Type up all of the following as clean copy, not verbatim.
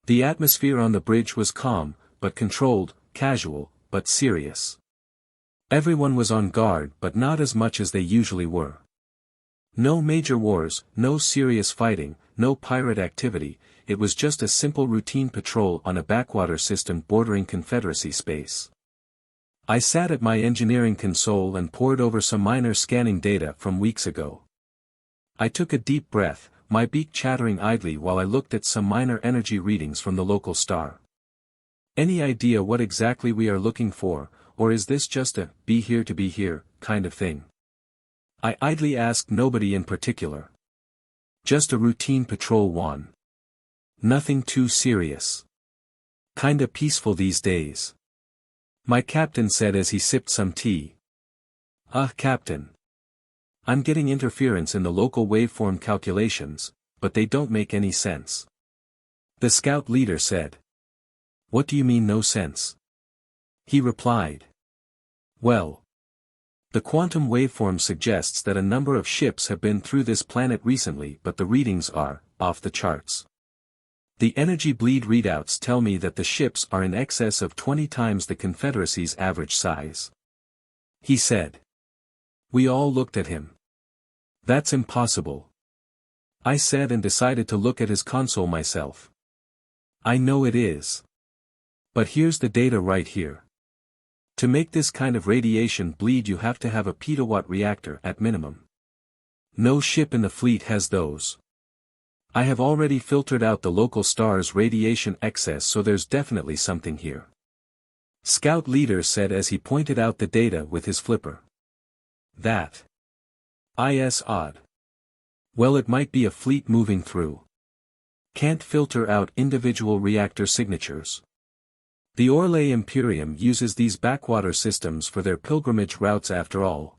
The atmosphere on the bridge was calm, but controlled, casual, but serious. Everyone was on guard but not as much as they usually were. No major wars, no serious fighting, no pirate activity, it was just a simple routine patrol on a backwater system bordering Confederacy space. I sat at my engineering console and pored over some minor scanning data from weeks ago. I took a deep breath, my beak chattering idly while I looked at some minor energy readings from the local star. Any idea what exactly we are looking for, or is this just a be here to be here kind of thing? I idly asked nobody in particular. Just a routine patrol one. Nothing too serious. Kinda peaceful these days. My captain said as he sipped some tea. Captain. I'm getting interference in the local waveform calculations, but they don't make any sense. The scout leader said. What do you mean no sense? He replied. Well. The quantum waveform suggests that a number of ships have been through this planet recently but the readings are off the charts. The energy bleed readouts tell me that the ships are in excess of 20 times the Confederacy's average size. He said. We all looked at him. That's impossible. I said and decided to look at his console myself. I know it is. But here's the data right here. To make this kind of radiation bleed you have to have a petawatt reactor at minimum. No ship in the fleet has those. I have already filtered out the local star's radiation excess so there's definitely something here. Scout leader said as he pointed out the data with his flipper. That is odd. Well, it might be a fleet moving through. Can't filter out individual reactor signatures. The Orlais Imperium uses these backwater systems for their pilgrimage routes after all.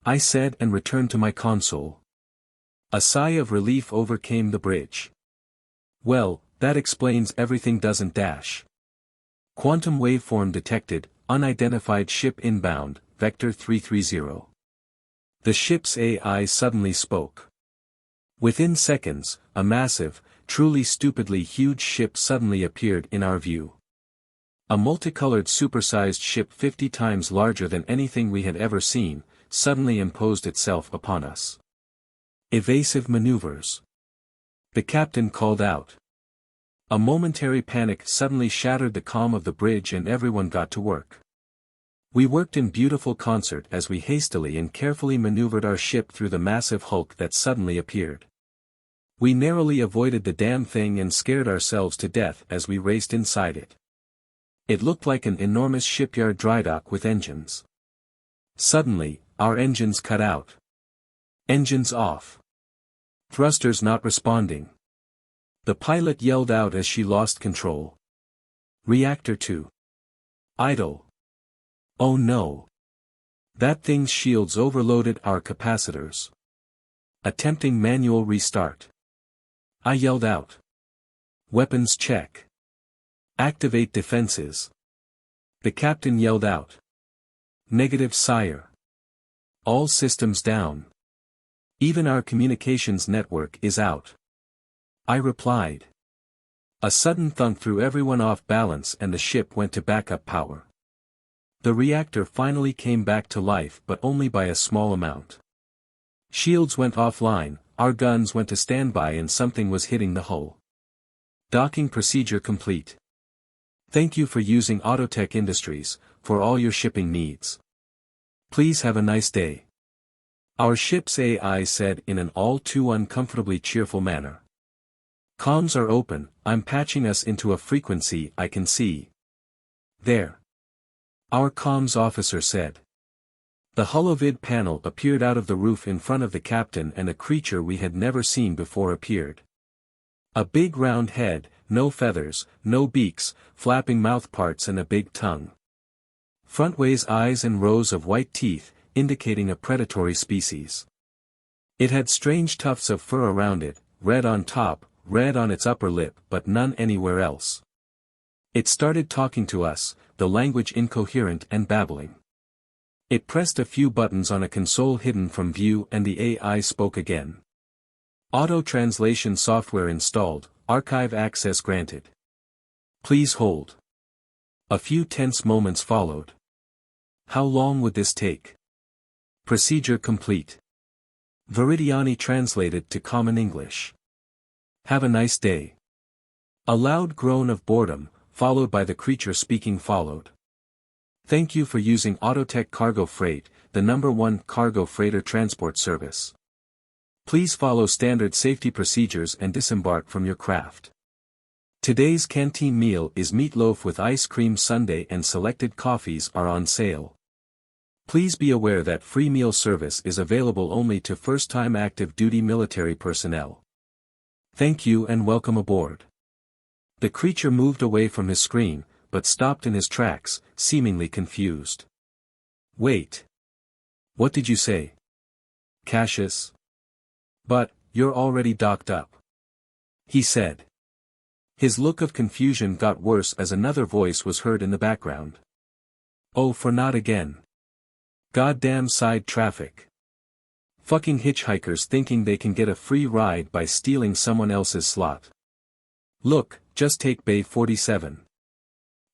I said and returned to my console. A sigh of relief overcame the bridge. Well, that explains everything doesn't dash. Quantum waveform detected, unidentified ship inbound, vector 330. The ship's AI suddenly spoke. Within seconds, a massive, truly stupidly huge ship suddenly appeared in our view. A multicolored supersized ship 50 times larger than anything we had ever seen, suddenly imposed itself upon us. Evasive maneuvers. The captain called out. A momentary panic suddenly shattered the calm of the bridge and everyone got to work. We worked in beautiful concert as we hastily and carefully maneuvered our ship through the massive hulk that suddenly appeared. We narrowly avoided the damn thing and scared ourselves to death as we raced inside it. It looked like an enormous shipyard drydock with engines. Suddenly, our engines cut out. Engines off. Thrusters not responding. The pilot yelled out as she lost control. Reactor 2. Idle. Oh no. That thing's shields overloaded our capacitors. Attempting manual restart. I yelled out. Weapons check. Activate defenses. The captain yelled out. Negative, sire. All systems down. Even our communications network is out. I replied. A sudden thunk threw everyone off balance and the ship went to backup power. The reactor finally came back to life but only by a small amount. Shields went offline, our guns went to standby and something was hitting the hull. Docking procedure complete. Thank you for using Autotech Industries, for all your shipping needs. Please have a nice day. Our ship's AI said in an all too uncomfortably cheerful manner. Comms are open, I'm patching us into a frequency I can see. There. Our comms officer said. The holovid panel appeared out of the roof in front of the captain and a creature we had never seen before appeared. A big round head, no feathers, no beaks, flapping mouthparts and a big tongue. Frontways eyes and rows of white teeth, indicating a predatory species. It had strange tufts of fur around it, red on top, red on its upper lip but none anywhere else. It started talking to us, the language incoherent and babbling. It pressed a few buttons on a console hidden from view and the AI spoke again. Auto-translation software installed, archive access granted. Please hold. A few tense moments followed. How long would this take? Procedure complete. Veridiani translated to common English. Have a nice day. A loud groan of boredom, followed by the creature speaking followed. Thank you for using Autotech Cargo Freight, the #1 cargo freighter transport service. Please follow standard safety procedures and disembark from your craft. Today's canteen meal is meatloaf with ice cream sundae and selected coffees are on sale. Please be aware that free meal service is available only to first-time active duty military personnel. Thank you and welcome aboard. The creature moved away from his screen, but stopped in his tracks, seemingly confused. Wait. What did you say? Cassius? But, you're already docked up. He said. His look of confusion got worse as another voice was heard in the background. Oh, for not again. Goddamn side traffic. Fucking hitchhikers thinking they can get a free ride by stealing someone else's slot. Look, just take Bay 47.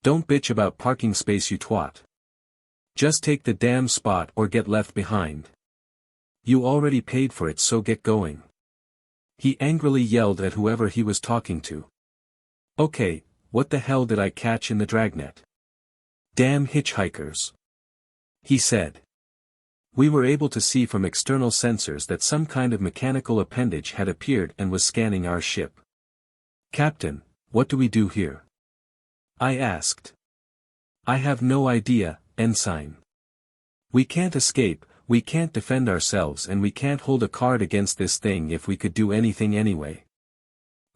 Don't bitch about parking space, you twat. Just take the damn spot or get left behind. You already paid for it, so get going. He angrily yelled at whoever he was talking to. Okay, what the hell did I catch in the dragnet? Damn hitchhikers. He said. We were able to see from external sensors that some kind of mechanical appendage had appeared and was scanning our ship. Captain, what do we do here? I asked. I have no idea, Ensign. We can't escape, we can't defend ourselves, and we can't hold a card against this thing if we could do anything anyway.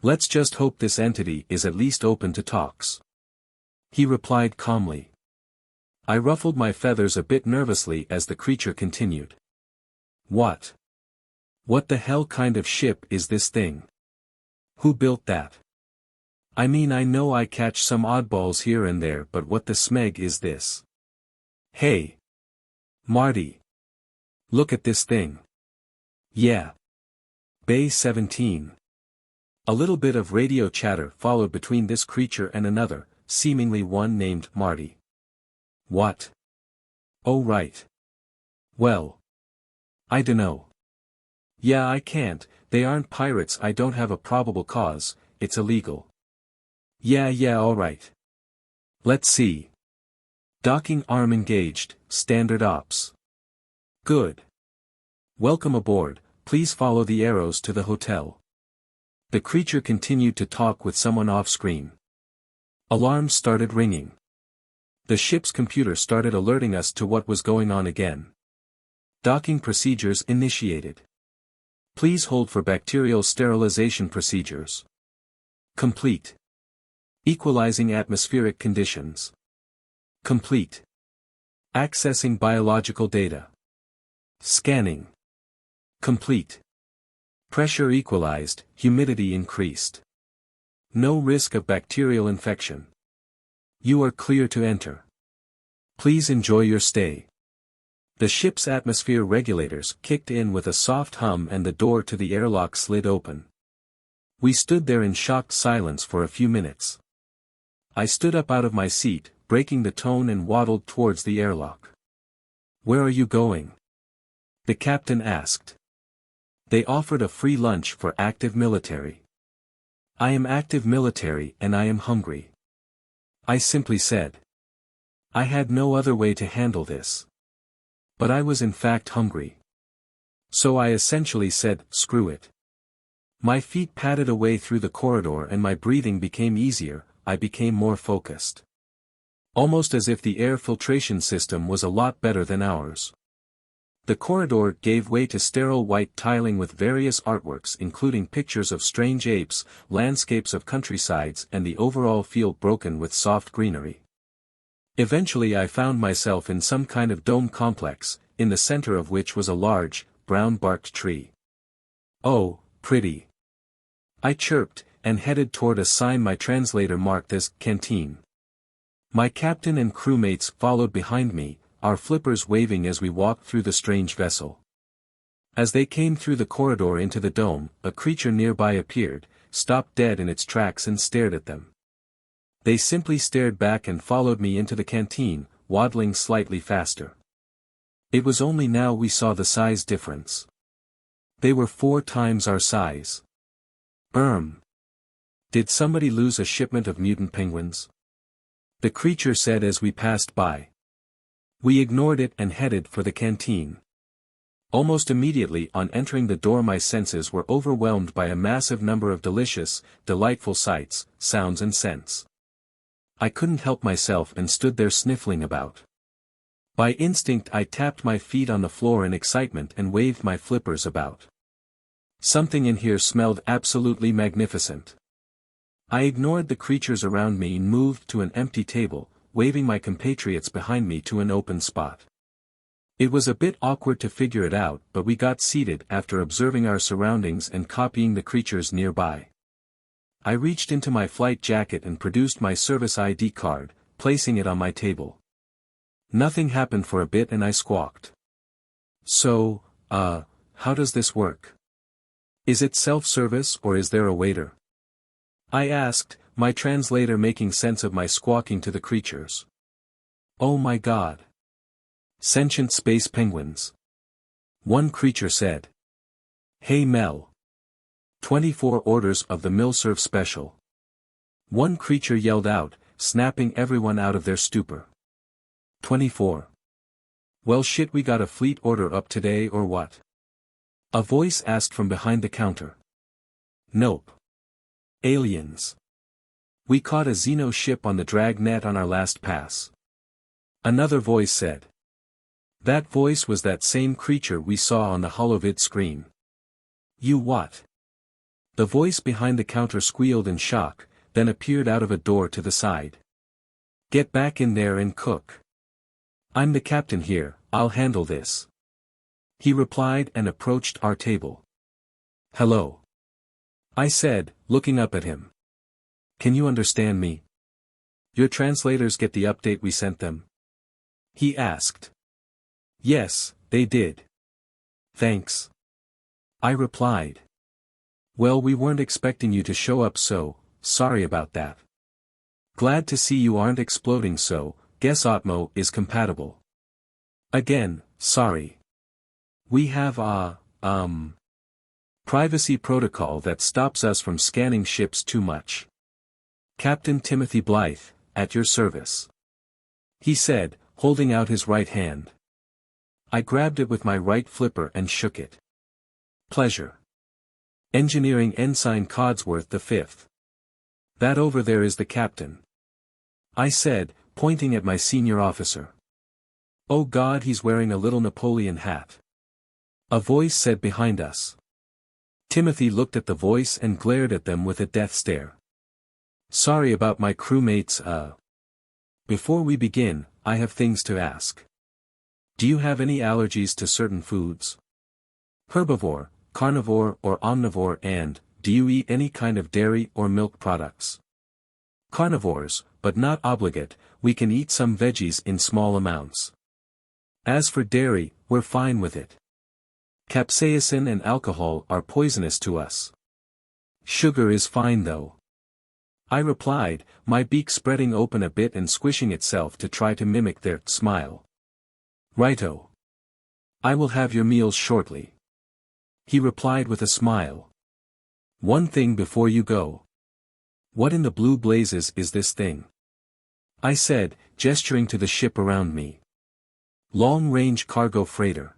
Let's just hope this entity is at least open to talks. He replied calmly. I ruffled my feathers a bit nervously as the creature continued. What? What the hell kind of ship is this thing? Who built that? I mean, I know I catch some oddballs here and there, but what the smeg is this? Hey! Marty! Look at this thing. Yeah. Bay 17. A little bit of radio chatter followed between this creature and another, seemingly one named Marty. What? Oh right. Well. I dunno. Yeah, I can't, they aren't pirates, I don't have a probable cause, it's illegal. Yeah, alright. Let's see. Docking arm engaged, standard ops. Good. Welcome aboard, please follow the arrows to the hotel. The creature continued to talk with someone off-screen. Alarms started ringing. The ship's computer started alerting us to what was going on again. Docking procedures initiated. Please hold for bacterial sterilization procedures. Complete. Equalizing atmospheric conditions. Complete. Accessing biological data. Scanning. Complete. Pressure equalized, humidity increased. No risk of bacterial infection. You are clear to enter. Please enjoy your stay. The ship's atmosphere regulators kicked in with a soft hum and the door to the airlock slid open. We stood there in shocked silence for a few minutes. I stood up out of my seat, breaking the tone, and waddled towards the airlock. Where are you going? The captain asked. They offered a free lunch for active military. I am active military and I am hungry. I simply said. I had no other way to handle this. But I was in fact hungry. So I essentially said, screw it. My feet padded away through the corridor and my breathing became easier, I became more focused. Almost as if the air filtration system was a lot better than ours. The corridor gave way to sterile white tiling with various artworks including pictures of strange apes, landscapes of countrysides, and the overall field broken with soft greenery. Eventually I found myself in some kind of dome complex, in the center of which was a large, brown-barked tree. Oh, pretty. I chirped, and headed toward a sign my translator marked as canteen. My captain and crewmates followed behind me, our flippers waving as we walked through the strange vessel. As they came through the corridor into the dome, a creature nearby appeared, stopped dead in its tracks and stared at them. They simply stared back and followed me into the canteen, waddling slightly faster. It was only now we saw the size difference. They were 4 times our size. Did somebody lose a shipment of mutant penguins? The creature said as we passed by. We ignored it and headed for the canteen. Almost immediately on entering the door my senses were overwhelmed by a massive number of delicious, delightful sights, sounds and scents. I couldn't help myself and stood there sniffling about. By instinct I tapped my feet on the floor in excitement and waved my flippers about. Something in here smelled absolutely magnificent. I ignored the creatures around me and moved to an empty table, waving my compatriots behind me to an open spot. It was a bit awkward to figure it out, but we got seated after observing our surroundings and copying the creatures nearby. I reached into my flight jacket and produced my service ID card, placing it on my table. Nothing happened for a bit and I squawked. So, how does this work? Is it self-service or is there a waiter? I asked, my translator making sense of my squawking to the creatures. Oh my god. Sentient space penguins. One creature said. Hey Mel. 24 orders of the Milserve special. One creature yelled out, snapping everyone out of their stupor. 24. Well shit, we got a fleet order up today or what? A voice asked from behind the counter. Nope. Aliens. We caught a Xeno ship on the dragnet on our last pass. Another voice said. That voice was that same creature we saw on the holovid screen. You what? The voice behind the counter squealed in shock, then appeared out of a door to the side. Get back in there and cook. I'm the captain here, I'll handle this. He replied and approached our table. Hello. I said, looking up at him. Can you understand me? Your translators get the update we sent them? He asked. Yes, they did. Thanks. I replied. Well, we weren't expecting you to show up, so, sorry about that. Glad to see you aren't exploding, so, guess Otmo is compatible. Again, sorry. We have a, privacy protocol that stops us from scanning ships too much. Captain Timothy Blythe, at your service. He said, holding out his right hand. I grabbed it with my right flipper and shook it. Pleasure. Engineering Ensign Codsworth V. That over there is the captain. I said, pointing at my senior officer. Oh God, he's wearing a little Napoleon hat. A voice said behind us. Timothy looked at the voice and glared at them with a death stare. Sorry about my crewmates, Before we begin, I have things to ask. Do you have any allergies to certain foods? Herbivore, carnivore or omnivore, and, do you eat any kind of dairy or milk products? Carnivores, but not obligate, we can eat some veggies in small amounts. As for dairy, we're fine with it. Capsaicin and alcohol are poisonous to us. Sugar is fine though. I replied, my beak spreading open a bit and squishing itself to try to mimic their smile. Righto. I will have your meals shortly. He replied with a smile. One thing before you go. What in the blue blazes is this thing? I said, gesturing to the ship around me. Long-range cargo freighter.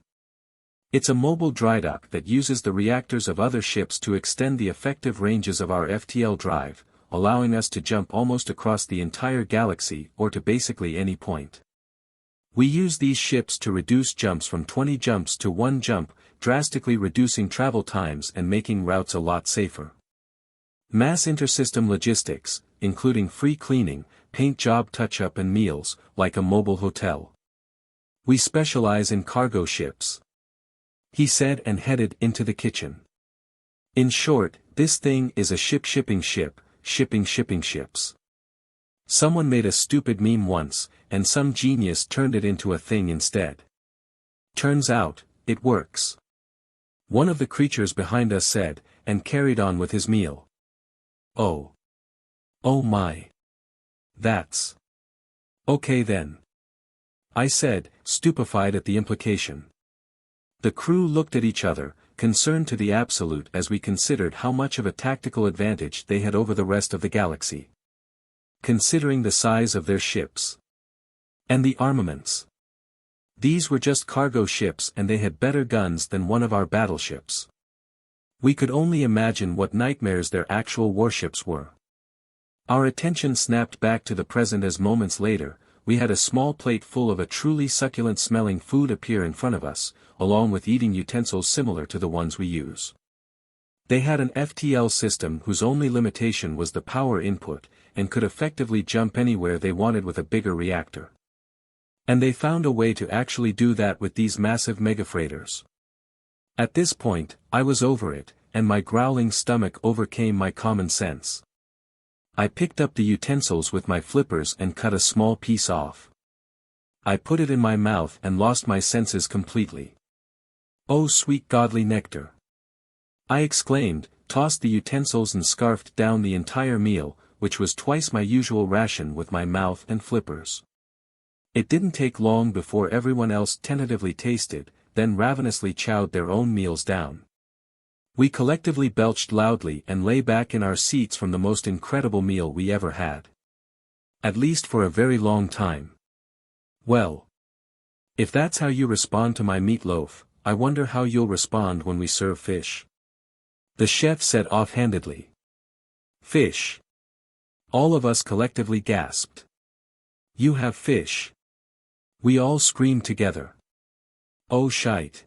It's a mobile drydock that uses the reactors of other ships to extend the effective ranges of our FTL drive, allowing us to jump almost across the entire galaxy or to basically any point. We use these ships to reduce jumps from 20 jumps to 1 jump, drastically reducing travel times and making routes a lot safer. Mass intersystem logistics, including free cleaning, paint job touch-up and meals, like a mobile hotel. We specialize in cargo ships. He said and headed into the kitchen. In short, this thing is a shipping ships. Someone made a stupid meme once, and some genius turned it into a thing instead. Turns out, it works. One of the creatures behind us said, and carried on with his meal. Oh. Oh my. That's. Okay then. I said, stupefied at the implication. The crew looked at each other, concerned to the absolute as we considered how much of a tactical advantage they had over the rest of the galaxy. Considering the size of their ships. And the armaments. These were just cargo ships and they had better guns than one of our battleships. We could only imagine what nightmares their actual warships were. Our attention snapped back to the present as moments later, we had a small plate full of a truly succulent-smelling food appear in front of us, along with eating utensils similar to the ones we use. They had an FTL system whose only limitation was the power input, and could effectively jump anywhere they wanted with a bigger reactor. And they found a way to actually do that with these massive megafreighters. At this point, I was over it, and my growling stomach overcame my common sense. I picked up the utensils with my flippers and cut a small piece off. I put it in my mouth and lost my senses completely. Oh sweet godly nectar! I exclaimed, tossed the utensils and scarfed down the entire meal, which was twice my usual ration with my mouth and flippers. It didn't take long before everyone else tentatively tasted, then ravenously chowed their own meals down. We collectively belched loudly and lay back in our seats from the most incredible meal we ever had. At least for a very long time. Well. If that's how you respond to my meatloaf, I wonder how you'll respond when we serve fish. The chef said offhandedly. Fish. All of us collectively gasped. You have fish. We all screamed together. Oh shite.